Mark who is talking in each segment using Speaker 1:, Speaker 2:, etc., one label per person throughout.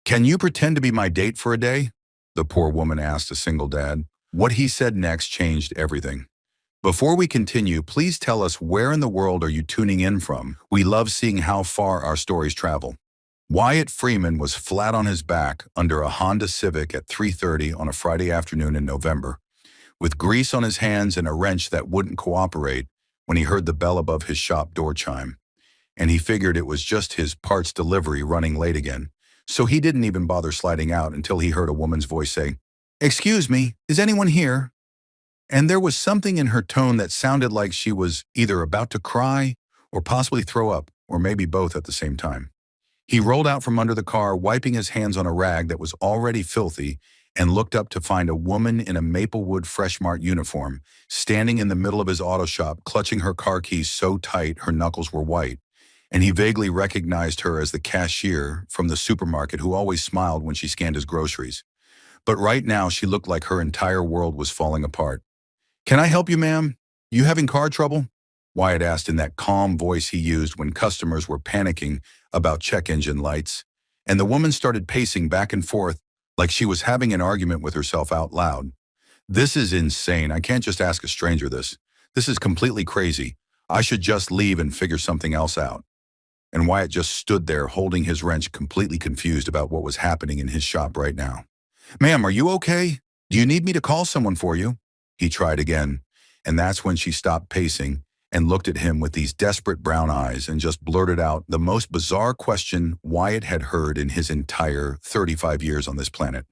Speaker 1: Can you pretend to be my date for a day? The poor woman asked a single dad. What he said next changed everything. Before we continue, please tell us where in the world are you tuning in from? We love seeing how far our stories travel. Wyatt Freeman was flat on his back under a Honda Civic at 3:30 on a Friday afternoon in November, with grease on his hands and a wrench that wouldn't cooperate when he heard the bell above his shop door chime. And he figured it was just his parts delivery running late again. So he didn't even bother sliding out until he heard a woman's voice say, "Excuse me, is anyone here?" And there was something in her tone that sounded like she was either about to cry or possibly throw up, or maybe both at the same time. He rolled out from under the car, wiping his hands on a rag that was already filthy, and looked up to find a woman in a Maplewood Fresh Mart uniform, standing in the middle of his auto shop, clutching her car keys so tight her knuckles were white. And he vaguely recognized her as the cashier from the supermarket who always smiled when she scanned his groceries. But right now, she looked like her entire world was falling apart. "Can I help you, ma'am? You having car trouble?" Wyatt asked in that calm voice he used when customers were panicking about check engine lights. And the woman started pacing back and forth like she was having an argument with herself out loud. "This is insane. I can't just ask a stranger this. This is completely crazy. I should just leave and figure something else out." And Wyatt just stood there holding his wrench, completely confused about what was happening in his shop right now. "Ma'am, are you okay? Do you need me to call someone for you?" He tried again, and that's when she stopped pacing and looked at him with these desperate brown eyes and just blurted out the most bizarre question Wyatt had heard in his entire 35 years on this planet.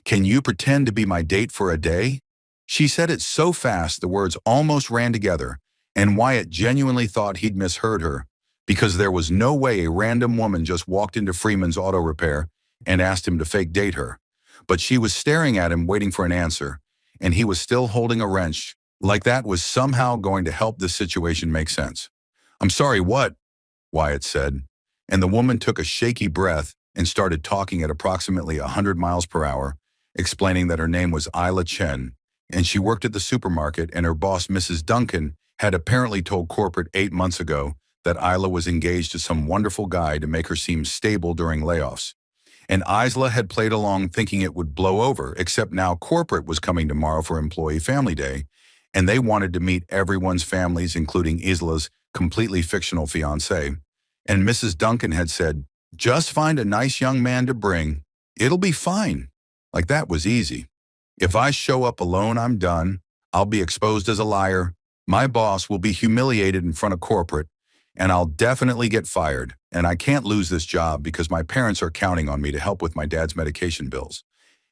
Speaker 1: "Can you pretend to be my date for a day?" She said it so fast the words almost ran together, and Wyatt genuinely thought he'd misheard her, because there was no way a random woman just walked into Freeman's auto repair and asked him to fake date her. But she was staring at him, waiting for an answer, and he was still holding a wrench, like that was somehow going to help this situation make sense. "I'm sorry, what?" Wyatt said, and the woman took a shaky breath and started talking at approximately 100 miles per hour, explaining that her name was Isla Chen, and she worked at the supermarket, and her boss, Mrs. Duncan, had apparently told corporate 8 months ago that Isla was engaged to some wonderful guy to make her seem stable during layoffs. And Isla had played along thinking it would blow over, except now corporate was coming tomorrow for Employee Family Day, and they wanted to meet everyone's families, including Isla's completely fictional fiancé. And Mrs. Duncan had said, "Just find a nice young man to bring. It'll be fine." Like that was easy. "If I show up alone, I'm done. I'll be exposed as a liar. My boss will be humiliated in front of corporate, and I'll definitely get fired, and I can't lose this job because my parents are counting on me to help with my dad's medication bills."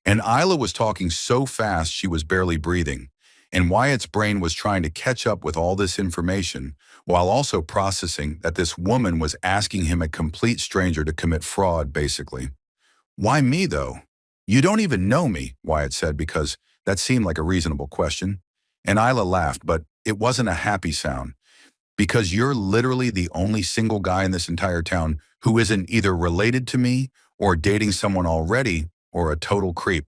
Speaker 1: And Isla was talking so fast she was barely breathing, and Wyatt's brain was trying to catch up with all this information while also processing that this woman was asking him, a complete stranger, to commit fraud, basically. "Why me, though?" "You don't even know me," Wyatt said, because that seemed like a reasonable question. And Isla laughed, but it wasn't a happy sound. "Because you're literally the only single guy in this entire town who isn't either related to me or dating someone already or a total creep.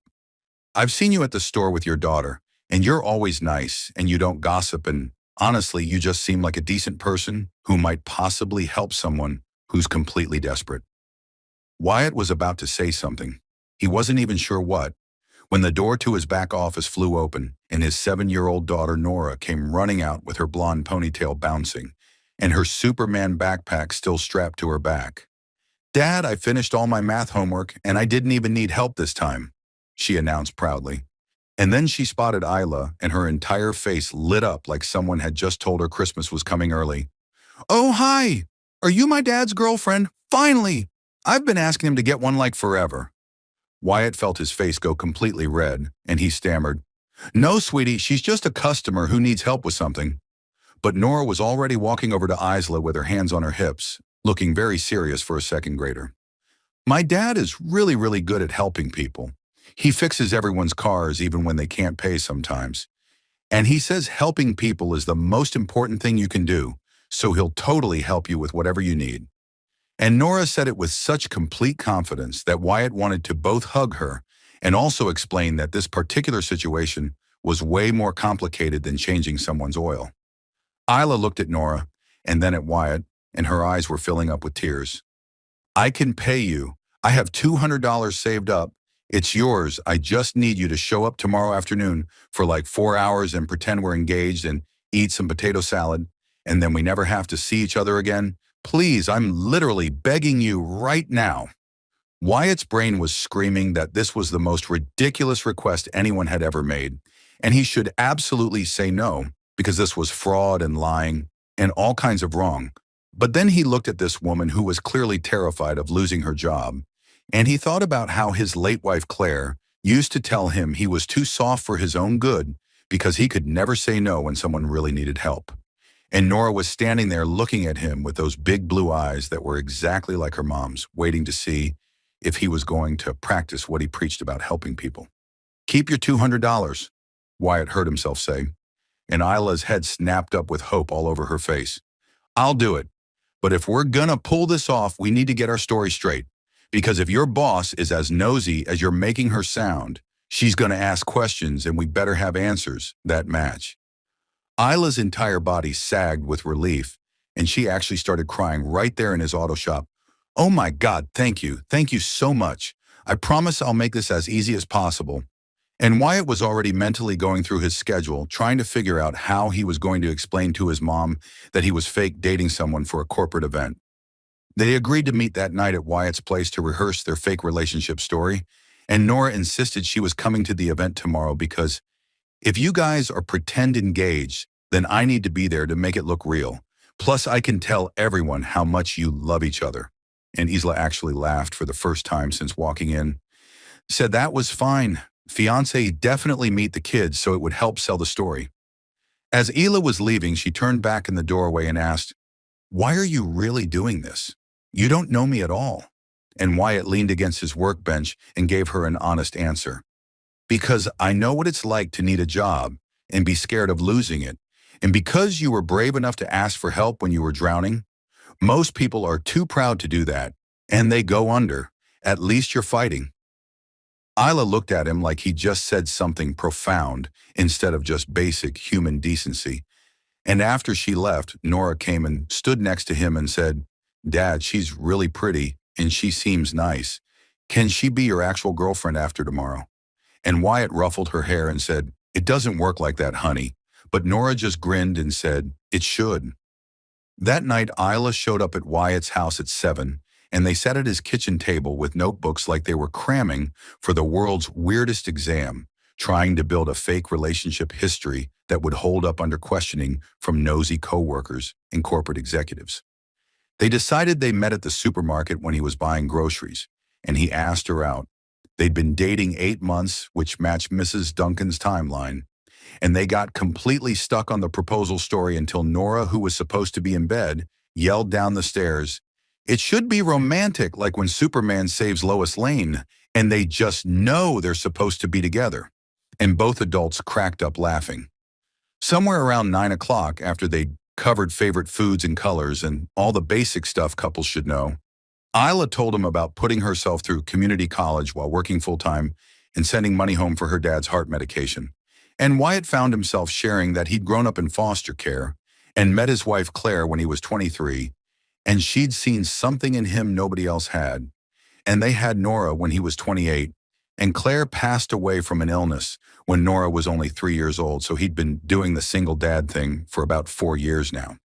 Speaker 1: I've seen you at the store with your daughter, and you're always nice, and you don't gossip, and honestly, you just seem like a decent person who might possibly help someone who's completely desperate." Wyatt was about to say something. He wasn't even sure what, when the door to his back office flew open and his 7-year-old daughter Nora came running out with her blonde ponytail bouncing and her Superman backpack still strapped to her back. "Dad, I finished all my math homework and I didn't even need help this time," she announced proudly. And then she spotted Isla, and her entire face lit up like someone had just told her Christmas was coming early. "Oh, hi! Are you my dad's girlfriend? Finally! I've been asking him to get one like forever." Wyatt felt his face go completely red, and he stammered, "No, sweetie, she's just a customer who needs help with something." But Nora was already walking over to Isla with her hands on her hips, looking very serious for a second grader. "My dad is really, really good at helping people. He fixes everyone's cars even when they can't pay sometimes. And he says helping people is the most important thing you can do, so he'll totally help you with whatever you need." And Nora said it with such complete confidence that Wyatt wanted to both hug her and also explain that this particular situation was way more complicated than changing someone's oil. Isla looked at Nora and then at Wyatt, and her eyes were filling up with tears. "I can pay you. I have $200 saved up. It's yours. I just need you to show up tomorrow afternoon for like 4 hours and pretend we're engaged and eat some potato salad, and then we never have to see each other again. Please, I'm literally begging you right now." Wyatt's brain was screaming that this was the most ridiculous request anyone had ever made, and he should absolutely say no, because this was fraud and lying and all kinds of wrong. But then he looked at this woman who was clearly terrified of losing her job, and he thought about how his late wife Claire used to tell him he was too soft for his own good because he could never say no when someone really needed help. And Nora was standing there looking at him with those big blue eyes that were exactly like her mom's, waiting to see if he was going to practice what he preached about helping people. "Keep your $200, Wyatt heard himself say, and Isla's head snapped up with hope all over her face. "I'll do it. But if we're gonna pull this off, we need to get our story straight. Because if your boss is as nosy as you're making her sound, she's gonna ask questions and we better have answers that match." Isla's entire body sagged with relief, and she actually started crying right there in his auto shop. "Oh my God, thank you. Thank you so much. I promise I'll make this as easy as possible." And Wyatt was already mentally going through his schedule, trying to figure out how he was going to explain to his mom that he was fake dating someone for a corporate event. They agreed to meet that night at Wyatt's place to rehearse their fake relationship story, and Nora insisted she was coming to the event tomorrow because, "If you guys are pretend engaged, then I need to be there to make it look real. Plus, I can tell everyone how much you love each other." And Isla actually laughed for the first time since walking in. Said that was fine. Fiancé definitely meet the kids so it would help sell the story. As Isla was leaving, she turned back in the doorway and asked, "Why are you really doing this? You don't know me at all." And Wyatt leaned against his workbench and gave her an honest answer. "Because I know what it's like to need a job and be scared of losing it. And because you were brave enough to ask for help when you were drowning, most people are too proud to do that, and they go under. At least you're fighting." Isla looked at him like he just said something profound instead of just basic human decency. And after she left, Nora came and stood next to him and said, "Dad, she's really pretty and she seems nice. Can she be your actual girlfriend after tomorrow?" And Wyatt ruffled her hair and said, "It doesn't work like that, honey." But Nora just grinned and said, "It should." That night, Isla showed up at Wyatt's house at 7, and they sat at his kitchen table with notebooks like they were cramming for the world's weirdest exam, trying to build a fake relationship history that would hold up under questioning from nosy coworkers and corporate executives. They decided they met at the supermarket when he was buying groceries, and he asked her out. They'd been dating 8 months, which matched Mrs. Duncan's timeline, and they got completely stuck on the proposal story until Nora, who was supposed to be in bed, yelled down the stairs, "It should be romantic like when Superman saves Lois Lane, and they just know they're supposed to be together." And both adults cracked up laughing. Somewhere around 9 o'clock, after they'd covered favorite foods and colors and all the basic stuff couples should know, Isla told him about putting herself through community college while working full-time and sending money home for her dad's heart medication. And Wyatt found himself sharing that he'd grown up in foster care and met his wife Claire when he was 23, and she'd seen something in him nobody else had. And they had Nora when he was 28, and Claire passed away from an illness when Nora was only 3 years old, so he'd been doing the single dad thing for about 4 years now.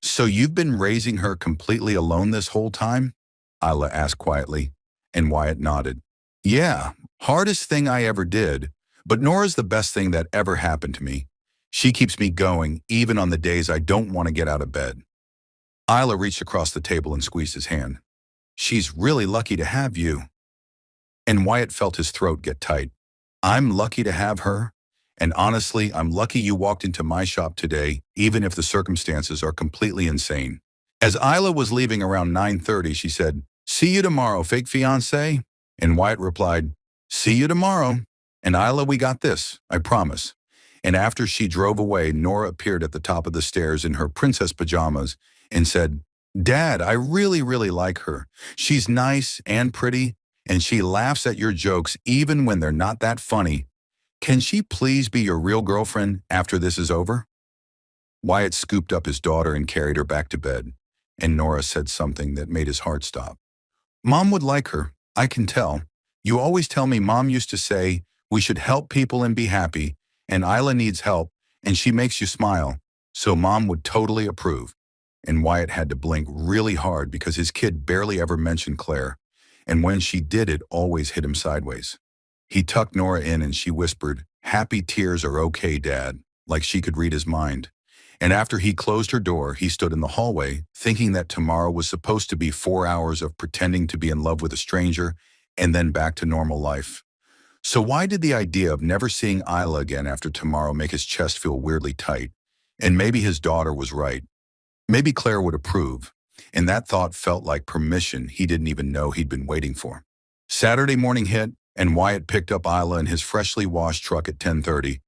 Speaker 1: "So you've been raising her completely alone this whole time?" Isla asked quietly, and Wyatt nodded. "Yeah, hardest thing I ever did, but Nora's the best thing that ever happened to me. She keeps me going even on the days I don't want to get out of bed." Isla reached across the table and squeezed his hand. "She's really lucky to have you." And Wyatt felt his throat get tight. "I'm lucky to have her, and honestly, I'm lucky you walked into my shop today, even if the circumstances are completely insane." As Isla was leaving around 9:30, she said, "See you tomorrow, fake fiancé?" And Wyatt replied, "See you tomorrow. And Isla, we got this, I promise." And after she drove away, Nora appeared at the top of the stairs in her princess pajamas and said, "Dad, I really, really like her. She's nice and pretty, and she laughs at your jokes even when they're not that funny. Can she please be your real girlfriend after this is over?" Wyatt scooped up his daughter and carried her back to bed, and Nora said something that made his heart stop. "Mom would like her. I can tell. You always tell me Mom used to say we should help people and be happy, and Isla needs help, and she makes you smile. So Mom would totally approve. And Wyatt had to blink really hard because his kid barely ever mentioned Claire. And when she did, it always hit him sideways. He tucked Nora in and she whispered, "Happy tears are okay, Dad," like she could read his mind. And after he closed her door, he stood in the hallway, thinking that tomorrow was supposed to be 4 hours of pretending to be in love with a stranger and then back to normal life. So why did the idea of never seeing Isla again after tomorrow make his chest feel weirdly tight? And maybe his daughter was right. Maybe Claire would approve. And that thought felt like permission he didn't even know he'd been waiting for. Saturday morning hit, and Wyatt picked up Isla in his freshly washed truck at 10:30.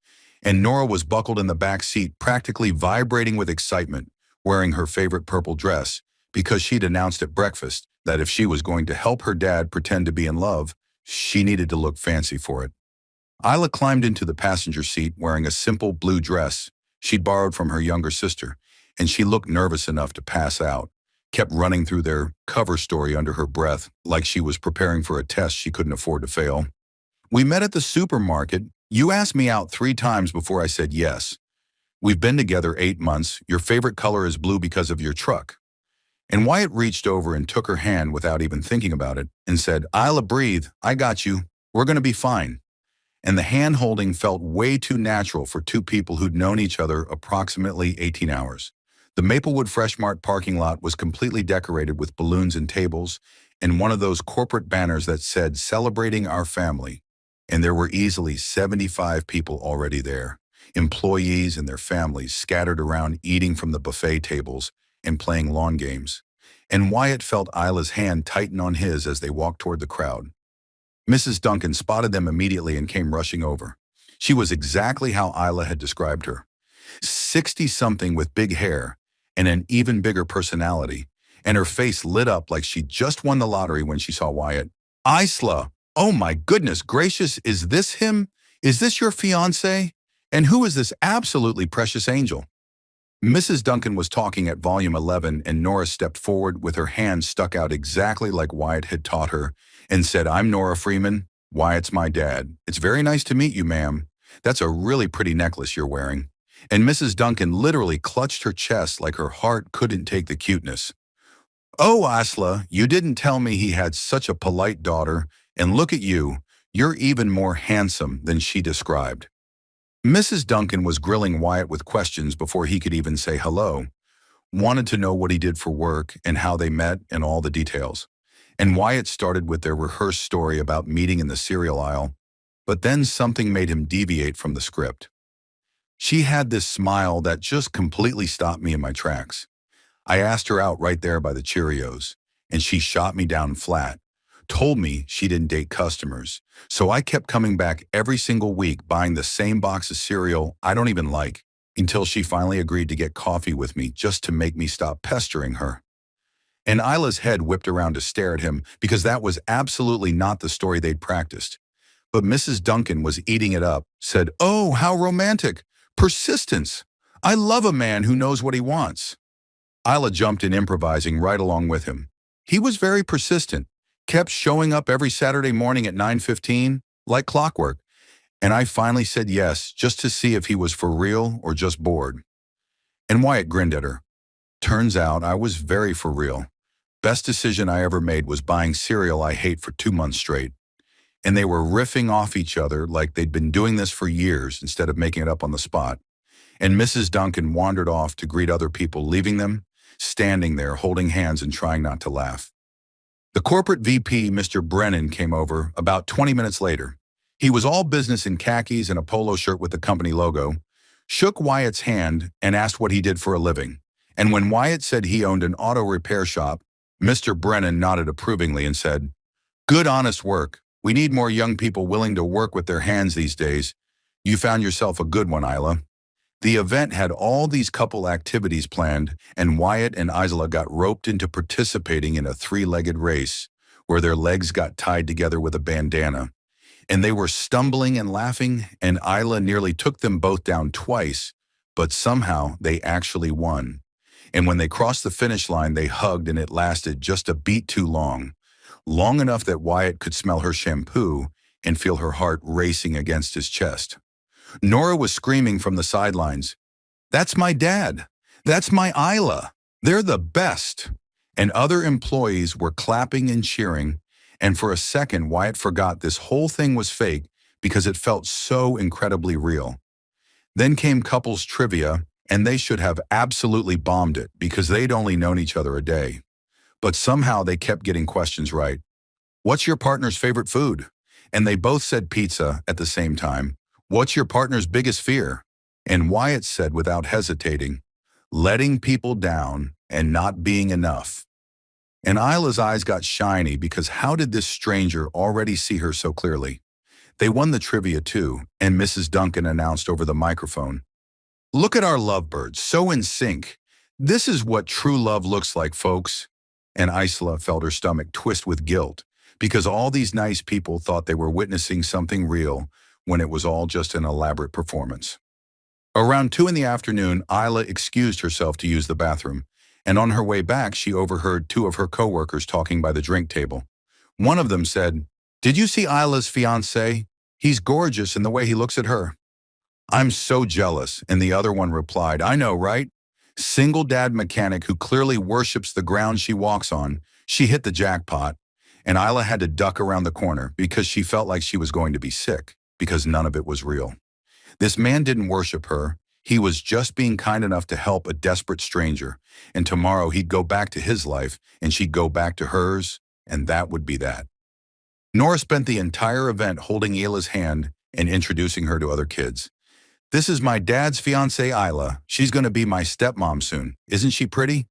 Speaker 1: And Nora was buckled in the back seat, practically vibrating with excitement, wearing her favorite purple dress, because she'd announced at breakfast that if she was going to help her dad pretend to be in love, she needed to look fancy for it. Isla climbed into the passenger seat wearing a simple blue dress she'd borrowed from her younger sister, and she looked nervous enough to pass out, kept running through their cover story under her breath like she was preparing for a test she couldn't afford to fail. "We met at the supermarket. You asked me out 3 times before I said yes. We've been together 8 months. Your favorite color is blue because of your truck." And Wyatt reached over and took her hand without even thinking about it and said, "Isla, breathe. I got you. We're going to be fine." And the hand-holding felt way too natural for two people who'd known each other approximately 18 hours. The Maplewood Fresh Mart parking lot was completely decorated with balloons and tables and one of those corporate banners that said, "Celebrating our family." And there were easily 75 people already there, employees and their families scattered around eating from the buffet tables and playing lawn games. And Wyatt felt Isla's hand tighten on his as they walked toward the crowd. Mrs. Duncan spotted them immediately and came rushing over. She was exactly how Isla had described her. 60-something with big hair and an even bigger personality, and her face lit up like she just won the lottery when she saw Wyatt. "Isla, oh my goodness gracious, is this him? Is this your fiancé? And who is this absolutely precious angel?" Mrs. Duncan was talking at volume 11, and Nora stepped forward with her hand stuck out exactly like Wyatt had taught her and said, "I'm Nora Freeman. Wyatt's my dad. It's very nice to meet you, ma'am. That's a really pretty necklace you're wearing." And Mrs. Duncan literally clutched her chest like her heart couldn't take the cuteness. "Oh, Isla, you didn't tell me he had such a polite daughter, and look at you. You're even more handsome than she described." Mrs. Duncan was grilling Wyatt with questions before he could even say hello, wanted to know what he did for work and how they met and all the details. And Wyatt started with their rehearsed story about meeting in the cereal aisle, but then something made him deviate from the script. She had this smile that just completely stopped me in my tracks. I asked her out right there by the Cheerios, and she shot me down flat, told me she didn't date customers. So I kept coming back every single week buying the same box of cereal I don't even like, until she finally agreed to get coffee with me just to make me stop pestering her. And Isla's head whipped around to stare at him because that was absolutely not the story they'd practiced. But Mrs. Duncan was eating it up, said, "Oh, how romantic. Persistence. I love a man who knows what he wants." Isla jumped in, improvising right along with him. He was very persistent, kept showing up every Saturday morning at 9:15, like clockwork, and I finally said yes just to see if he was for real or just bored. And Wyatt grinned at her. Turns out I was very for real. Best decision I ever made was buying cereal I hate for 2 months straight. And they were riffing off each other like they'd been doing this for years instead of making it up on the spot. And Mrs. Duncan wandered off to greet other people, leaving them standing there holding hands and trying not to laugh. The corporate VP, Mr. Brennan, came over about 20 minutes later. He was all business in khakis and a polo shirt with the company logo, shook Wyatt's hand and asked what he did for a living. And when Wyatt said he owned an auto repair shop, Mr. Brennan nodded approvingly and said, "Good, honest work. We need more young people willing to work with their hands these days. You found yourself a good one, Isla." The event had all these couple activities planned, and Wyatt and Isla got roped into participating in a 3-legged race where their legs got tied together with a bandana. And they were stumbling and laughing, and Isla nearly took them both down twice, but somehow they actually won. And when they crossed the finish line, they hugged, and it lasted just a beat too long. long enough that Wyatt could smell her shampoo and feel her heart racing against his chest. Nora was screaming from the sidelines, "That's my dad! That's my Isla! They're the best!" And other employees were clapping and cheering, and for a second Wyatt forgot this whole thing was fake because it felt so incredibly real. Then came couples trivia, and they should have absolutely bombed it because they'd only known each other a day. But somehow they kept getting questions right. "What's your partner's favorite food?" And they both said pizza at the same time. "What's your partner's biggest fear?" And Wyatt said without hesitating, "Letting people down and not being enough." And Isla's eyes got shiny because how did this stranger already see her so clearly? They won the trivia too, and Mrs. Duncan announced over the microphone, "Look at our lovebirds, so in sync. This is what true love looks like, folks." And Isla felt her stomach twist with guilt because all these nice people thought they were witnessing something real when it was all just an elaborate performance. Around 2 in the afternoon, Isla excused herself to use the bathroom, and on her way back, she overheard 2 of her coworkers talking by the drink table. One of them said, "Did you see Isla's fiancé? He's gorgeous in the way he looks at her." "I'm so jealous," and the other one replied, "I know, right? Single dad mechanic who clearly worships the ground she walks on. She hit the jackpot." And Isla had to duck around the corner because she felt like she was going to be sick because none of it was real. This man didn't worship her. He was just being kind enough to help a desperate stranger. And tomorrow he'd go back to his life and she'd go back to hers, and that would be that. Nora spent the entire event holding Isla's hand and introducing her to other kids. "This is my dad's fiancée, Isla. She's going to be my stepmom soon. Isn't she pretty?"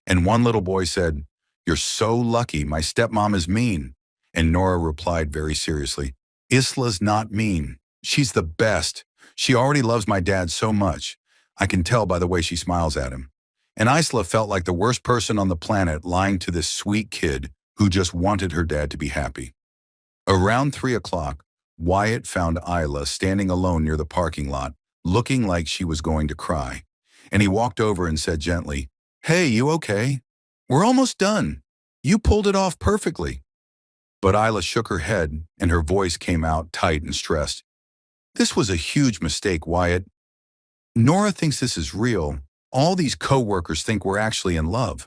Speaker 1: And one little boy said, "You're so lucky. My stepmom is mean." And Nora replied very seriously, "Isla's not mean. She's the best. She already loves my dad so much. I can tell by the way she smiles at him." And Isla felt like the worst person on the planet lying to this sweet kid who just wanted her dad to be happy. Around 3 o'clock, Wyatt found Isla standing alone near the parking lot, looking like she was going to cry. And he walked over and said gently, "Hey, you okay? We're almost done. You pulled it off perfectly." But Isla shook her head and her voice came out tight and stressed. "This was a huge mistake, Wyatt. Nora thinks this is real. All these coworkers think we're actually in love.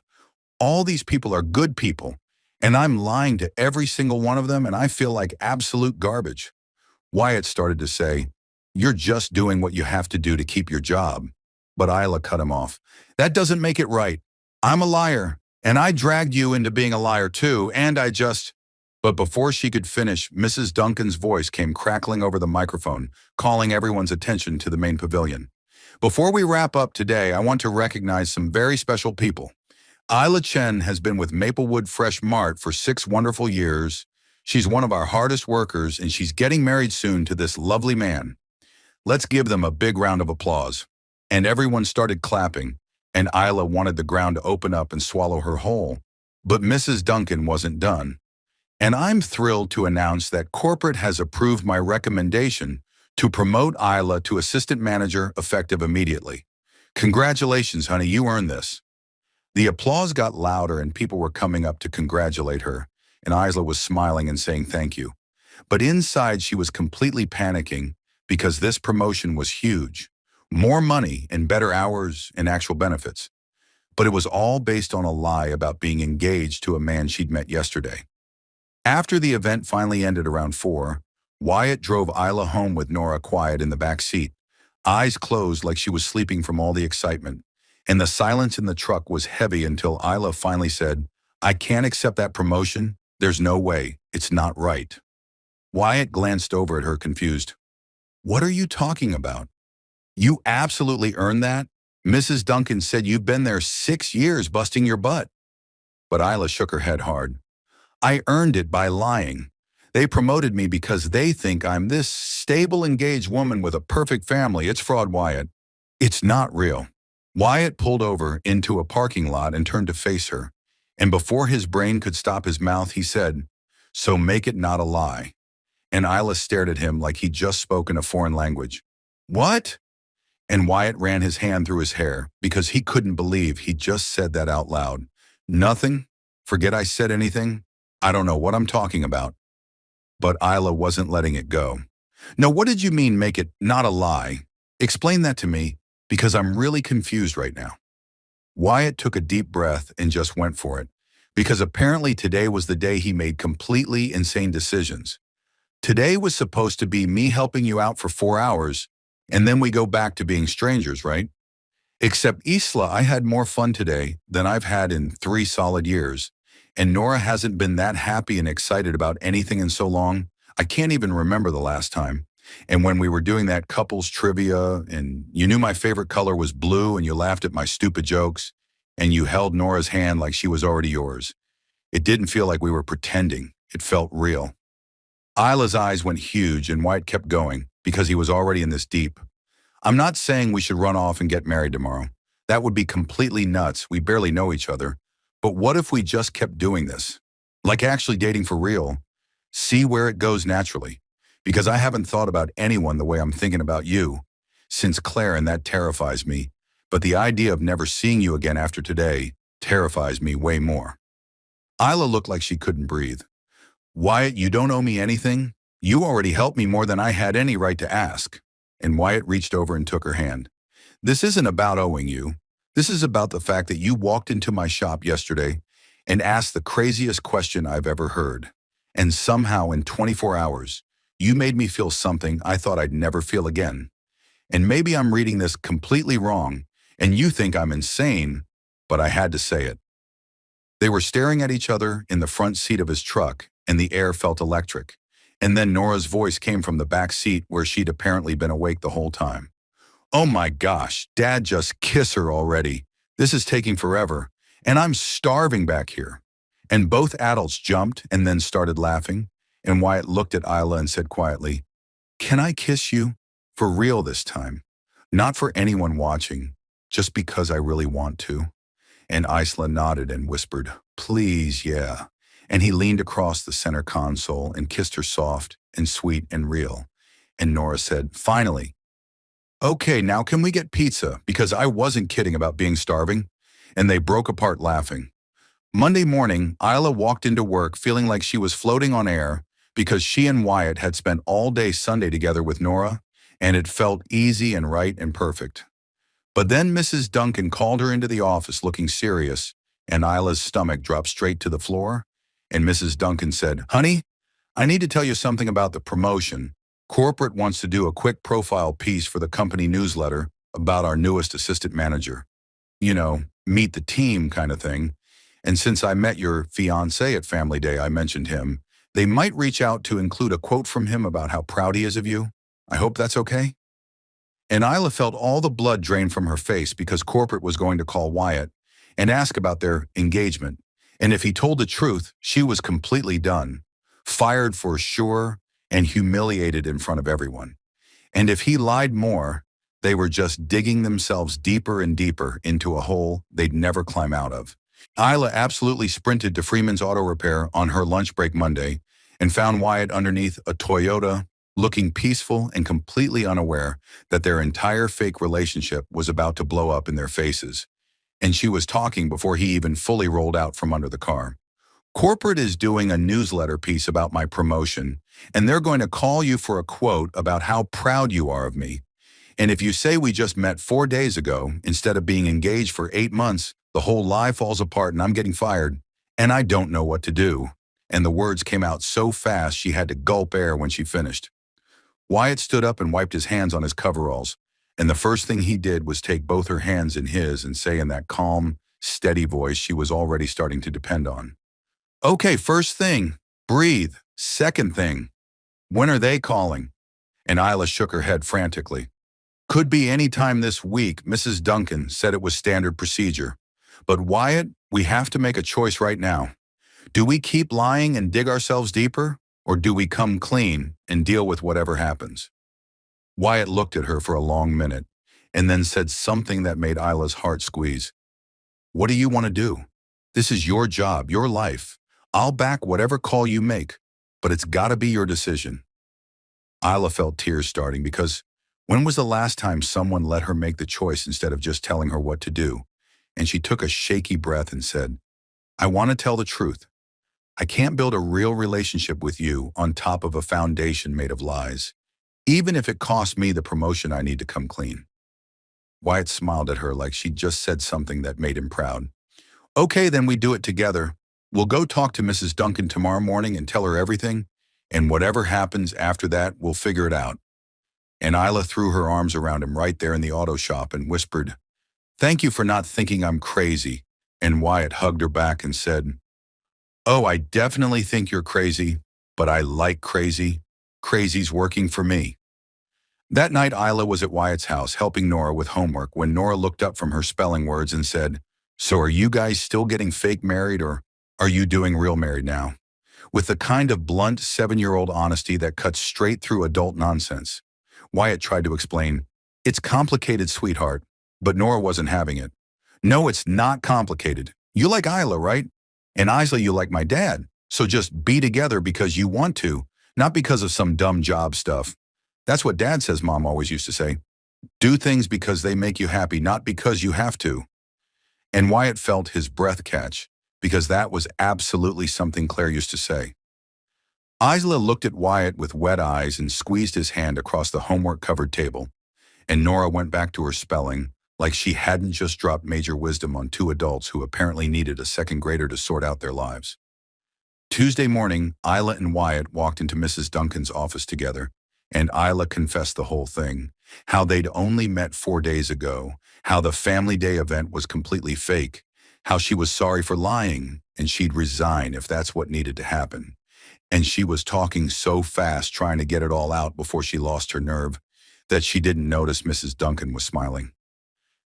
Speaker 1: All these people are good people, and I'm lying to every single one of them, and I feel like absolute garbage." Wyatt started to say, "You're just doing what you have to do to keep your job." But Isla cut him off. "That doesn't make it right. I'm a liar, and I dragged you into being a liar too, and I just—" But before she could finish, Mrs. Duncan's voice came crackling over the microphone, calling everyone's attention to the main pavilion. "Before we wrap up today, I want to recognize some very special people. Isla Chen has been with Maplewood Fresh Mart for 6 wonderful years. She's one of our hardest workers, and she's getting married soon to this lovely man. Let's give them a big round of applause." And everyone started clapping, and Isla wanted the ground to open up and swallow her whole. But Mrs. Duncan wasn't done. "And I'm thrilled to announce that corporate has approved my recommendation to promote Isla to assistant manager effective immediately. Congratulations, honey, you earned this." The applause got louder and people were coming up to congratulate her, and Isla was smiling and saying thank you. But inside she was completely panicking because this promotion was huge. More money and better hours and actual benefits. But it was all based on a lie about being engaged to a man she'd met yesterday. After the event finally ended around 4, Wyatt drove Isla home with Nora quiet in the back seat, eyes closed like she was sleeping from all the excitement. And the silence in the truck was heavy until Isla finally said, "I can't accept that promotion. There's no way. It's not right." Wyatt glanced over at her confused. "What are you talking about? You absolutely earned that? Mrs. Duncan said you've been there 6 years busting your butt." But Isla shook her head hard. "I earned it by lying. They promoted me because they think I'm this stable, engaged woman with a perfect family. It's fraud, Wyatt. It's not real." Wyatt pulled over into a parking lot and turned to face her. And before his brain could stop his mouth, he said, "So make it not a lie." And Isla stared at him like he'd just spoken a foreign language. "What?" And Wyatt ran his hand through his hair because he couldn't believe he just said that out loud. "Nothing? Forget I said anything?" I don't know what I'm talking about, but Isla wasn't letting it go. No, what did you mean make it not a lie? Explain that to me, because I'm really confused right now. Wyatt took a deep breath and just went for it, because apparently today was the day he made completely insane decisions. Today was supposed to be me helping you out for 4 hours, and then we go back to being strangers, right? Except Isla, I had more fun today than I've had in 3 solid years, and Nora hasn't been that happy and excited about anything in so long. I can't even remember the last time. And when we were doing that couples trivia, and you knew my favorite color was blue, and you laughed at my stupid jokes, and you held Nora's hand like she was already yours. It didn't feel like we were pretending. It felt real. Isla's eyes went huge, and White kept going because he was already in this deep. I'm not saying we should run off and get married tomorrow. That would be completely nuts. We barely know each other. But what if we just kept doing this? Like actually dating for real? See where it goes naturally. Because I haven't thought about anyone the way I'm thinking about you since Claire, and that terrifies me. But the idea of never seeing you again after today terrifies me way more. Isla looked like she couldn't breathe. Wyatt, you don't owe me anything. You already helped me more than I had any right to ask. And Wyatt reached over and took her hand. This isn't about owing you. This is about the fact that you walked into my shop yesterday and asked the craziest question I've ever heard. And somehow in 24 hours, you made me feel something I thought I'd never feel again. And maybe I'm reading this completely wrong, and you think I'm insane, but I had to say it. They were staring at each other in the front seat of his truck, and the air felt electric. And then Nora's voice came from the back seat where she'd apparently been awake the whole time. Oh my gosh, Dad, just kiss her already. This is taking forever, and I'm starving back here. And both adults jumped and then started laughing, and Wyatt looked at Isla and said quietly, "Can I kiss you? For real this time. Not for anyone watching, just because I really want to." And Isla nodded and whispered, "Please, yeah." And he leaned across the center console and kissed her soft and sweet and real. And Nora said, "Finally. Okay, now can we get pizza? Because I wasn't kidding about being starving." And they broke apart laughing. Monday morning, Isla walked into work feeling like she was floating on air because she and Wyatt had spent all day Sunday together with Nora, and it felt easy and right and perfect. But then Mrs. Duncan called her into the office looking serious, and Isla's stomach dropped straight to the floor, and Mrs. Duncan said, "Honey, I need to tell you something about the promotion. Corporate wants to do a quick profile piece for the company newsletter about our newest assistant manager. You know, meet the team kind of thing. And since I met your fiancé at Family Day, I mentioned him. They might reach out to include a quote from him about how proud he is of you. I hope that's okay." And Isla felt all the blood drain from her face because corporate was going to call Wyatt and ask about their engagement. And if he told the truth, she was completely done, fired for sure, and humiliated in front of everyone. And if he lied more, they were just digging themselves deeper and deeper into a hole they'd never climb out of. Isla absolutely sprinted to Freeman's Auto Repair on her lunch break Monday and found Wyatt underneath a Toyota, looking peaceful and completely unaware that their entire fake relationship was about to blow up in their faces. And she was talking before he even fully rolled out from under the car. "Corporate is doing a newsletter piece about my promotion, and they're going to call you for a quote about how proud you are of me. And if you say we just met 4 days ago, instead of being engaged for 8 months, the whole lie falls apart and I'm getting fired, and I don't know what to do." And the words came out so fast she had to gulp air when she finished. Wyatt stood up and wiped his hands on his coveralls, and the first thing he did was take both her hands in his and say in that calm, steady voice she was already starting to depend on, "Okay, first thing, breathe. Second thing, when are they calling?" And Isla shook her head frantically. "Could be any time this week. Mrs. Duncan said it was standard procedure. But Wyatt, we have to make a choice right now. Do we keep lying and dig ourselves deeper, or do we come clean and deal with whatever happens?" Wyatt looked at her for a long minute and then said something that made Isla's heart squeeze. "What do you want to do? This is your job, your life. I'll back whatever call you make, but it's got to be your decision." Isla felt tears starting because when was the last time someone let her make the choice instead of just telling her what to do? And she took a shaky breath and said, "I want to tell the truth. I can't build a real relationship with you on top of a foundation made of lies, even if it costs me the promotion I need to come clean. Wyatt smiled at her like she'd just said something that made him proud. Okay, then we do it together. We'll go talk to Mrs. Duncan tomorrow morning and tell her everything, and whatever happens after that, we'll figure it out. And Isla threw her arms around him right there in the auto shop and whispered, "Thank you for not thinking I'm crazy." And Wyatt hugged her back and said, "Oh, I definitely think you're crazy, but I like crazy. Crazy's working for me." That night, Isla was at Wyatt's house helping Nora with homework when Nora looked up from her spelling words and said, "So are you guys still getting fake married, or are you doing real married now?" With the kind of blunt 7-year-old honesty that cuts straight through adult nonsense. Wyatt tried to explain, "It's complicated, sweetheart," but Nora wasn't having it. "No, it's not complicated. You like Isla, right? And Isla, you like my dad. So just be together because you want to, not because of some dumb job stuff. That's what Dad says," Mom always used to say. "Do things because they make you happy, not because you have to." And Wyatt felt his breath catch, because that was absolutely something Claire used to say. Isla looked at Wyatt with wet eyes and squeezed his hand across the homework-covered table, and Nora went back to her spelling, like she hadn't just dropped major wisdom on two adults who apparently needed a second grader to sort out their lives. Tuesday morning, Isla and Wyatt walked into Mrs. Duncan's office together, and Isla confessed the whole thing, how they'd only met 4 days ago, how the family day event was completely fake, how she was sorry for lying, and she'd resign if that's what needed to happen. And she was talking so fast trying to get it all out before she lost her nerve that she didn't notice Mrs. Duncan was smiling.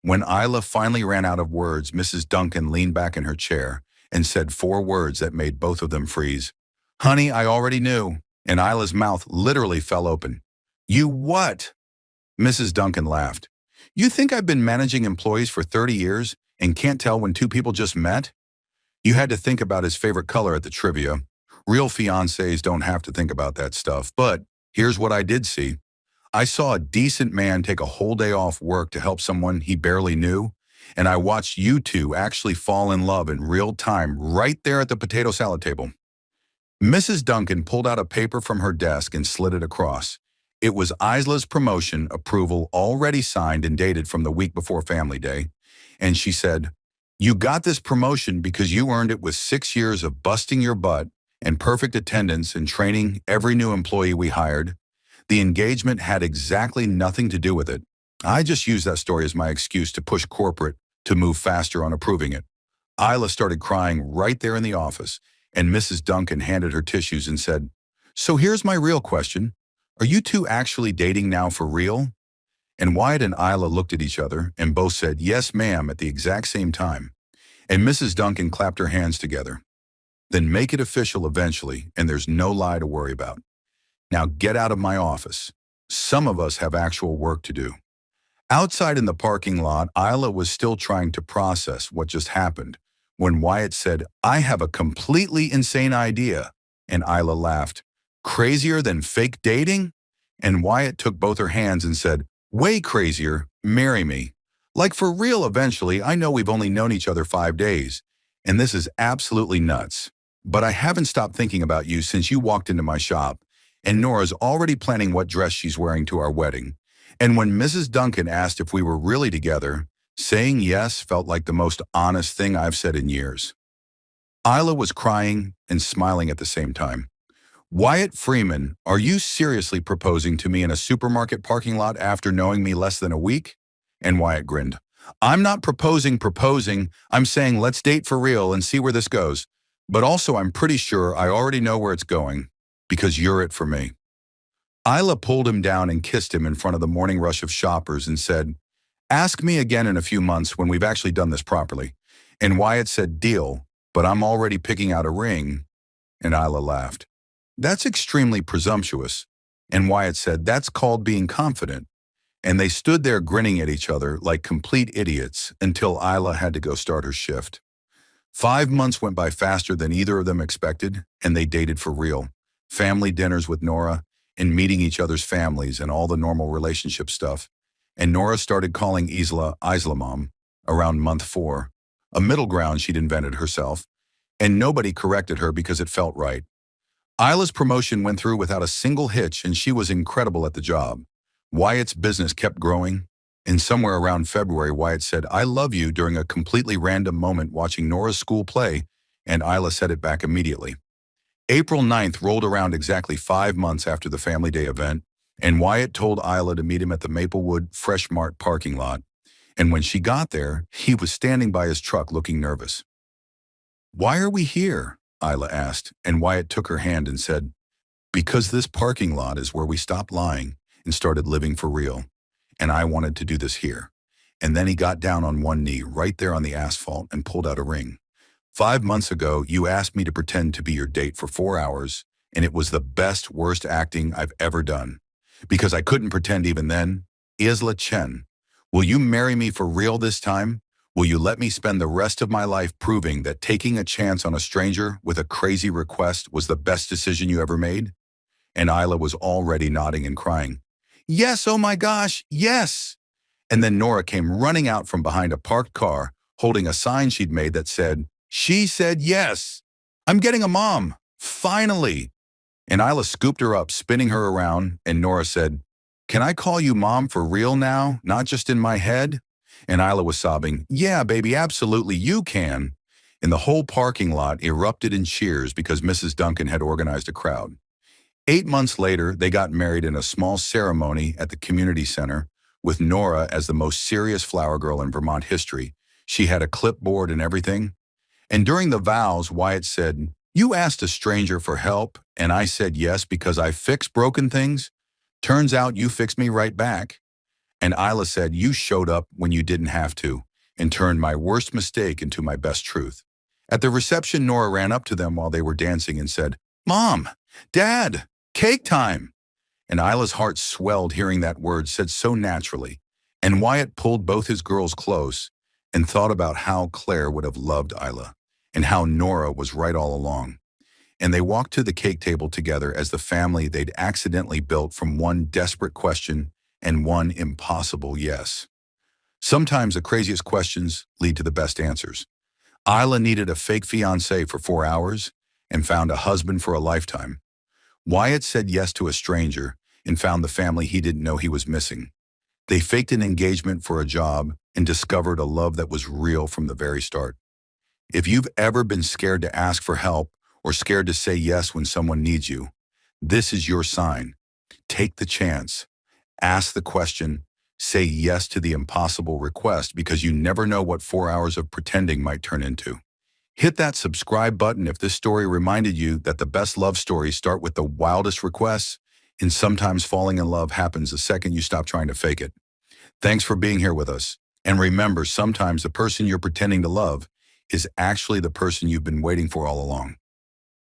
Speaker 1: When Isla finally ran out of words, Mrs. Duncan leaned back in her chair and said 4 words that made both of them freeze. "Honey, I already knew." And Isla's mouth literally fell open. "You what?" Mrs. Duncan laughed. "You think I've been managing employees for 30 years and can't tell when two people just met? You had to think about his favorite color at the trivia. Real fiancés don't have to think about that stuff, but here's what I did see. I saw a decent man take a whole day off work to help someone he barely knew, and I watched you two actually fall in love in real time right there at the potato salad table." Mrs. Duncan pulled out a paper from her desk and slid it across. It was Isla's promotion approval already signed and dated from the week before Family Day, and she said, "You got this promotion because you earned it with 6 years of busting your butt and perfect attendance and training every new employee we hired. The engagement had exactly nothing to do with it. I just used that story as my excuse to push corporate to move faster on approving it." Isla started crying right there in the office, and Mrs. Duncan handed her tissues and said, "So here's my real question. Are you two actually dating now for real?" And Wyatt and Isla looked at each other and both said, "Yes, ma'am," at the exact same time. And Mrs. Duncan clapped her hands together. "Then make it official eventually, and there's no lie to worry about. Now get out of my office. Some of us have actual work to do." Outside in the parking lot, Isla was still trying to process what just happened when Wyatt said, "I have a completely insane idea." And Isla laughed. "Crazier than fake dating?" And Wyatt took both her hands and said, "Way crazier. Marry me. Like for real eventually. I know we've only known each other 5 days, and this is absolutely nuts. But I haven't stopped thinking about you since you walked into my shop, and Nora's already planning what dress she's wearing to our wedding. And when Mrs. Duncan asked if we were really together, saying yes felt like the most honest thing I've said in years." Isla was crying and smiling at the same time. "Wyatt Freeman, are you seriously proposing to me in a supermarket parking lot after knowing me less than a week?" And Wyatt grinned. "I'm not proposing. I'm saying let's date for real and see where this goes. But also I'm pretty sure I already know where it's going, because you're it for me." Isla pulled him down and kissed him in front of the morning rush of shoppers and said, "Ask me again in a few months when we've actually done this properly." And Wyatt said, "Deal, but I'm already picking out a ring." And Isla laughed. "That's extremely presumptuous." And Wyatt said, "That's called being confident." And they stood there grinning at each other like complete idiots until Isla had to go start her shift. 5 months went by faster than either of them expected, and they dated for real. Family dinners with Nora, and meeting each other's families and all the normal relationship stuff. And Nora started calling Isla Mom around month 4, a middle ground she'd invented herself. and nobody corrected her because it felt right. Isla's promotion went through without a single hitch, and she was incredible at the job. Wyatt's business kept growing, and somewhere around February, Wyatt said, "I love you," during a completely random moment watching Nora's school play, and Isla said it back immediately. April 9th rolled around exactly 5 months after the Family Day event, and Wyatt told Isla to meet him at the Maplewood Fresh Mart parking lot. And when she got there, he was standing by his truck looking nervous. "Why are we here?" Isla asked, and Wyatt took her hand and said, "Because this parking lot is where we stopped lying and started living for real. And I wanted to do this here." And then he got down on one knee right there on the asphalt and pulled out a ring. "5 months ago, you asked me to pretend to be your date for 4 hours, and it was the best, worst acting I've ever done. Because I couldn't pretend even then. Isla Chen, will you marry me for real this time? Will you let me spend the rest of my life proving that taking a chance on a stranger with a crazy request was the best decision you ever made?" And Isla was already nodding and crying. "Yes, oh my gosh, yes!" And then Nora came running out from behind a parked car, holding a sign she'd made that said, "She said yes! I'm getting a mom! Finally!" And Isla scooped her up, spinning her around, and Nora said, "Can I call you Mom for real now, not just in my head?" And Isla was sobbing, "Yeah, baby, absolutely, you can." And the whole parking lot erupted in cheers because Mrs. Duncan had organized a crowd. 8 months later, they got married in a small ceremony at the community center, with Nora as the most serious flower girl in Vermont history. She had a clipboard and everything. And during the vows, Wyatt said, "You asked a stranger for help, and I said yes because I fix broken things. Turns out you fixed me right back." And Isla said, "You showed up when you didn't have to, and turned my worst mistake into my best truth." At the reception, Nora ran up to them while they were dancing and said, "Mom, Dad, cake time." And Isla's heart swelled hearing that word said so naturally. And Wyatt pulled both his girls close and thought about how Claire would have loved Isla, and how Nora was right all along. And they walked to the cake table together as the family they'd accidentally built from one desperate question and one impossible yes. Sometimes the craziest questions lead to the best answers. Isla needed a fake fiancé for 4 hours and found a husband for a lifetime. Wyatt said yes to a stranger and found the family he didn't know he was missing. They faked an engagement for a job and discovered a love that was real from the very start. If you've ever been scared to ask for help or scared to say yes when someone needs you, this is your sign. Take the chance. Ask the question. Say yes to the impossible request, because you never know what 4 hours of pretending might turn into. Hit that subscribe button if this story reminded you that the best love stories start with the wildest requests, and sometimes falling in love happens the second you stop trying to fake it. Thanks for being here with us. And remember, sometimes the person you're pretending to love is actually the person you've been waiting for all along.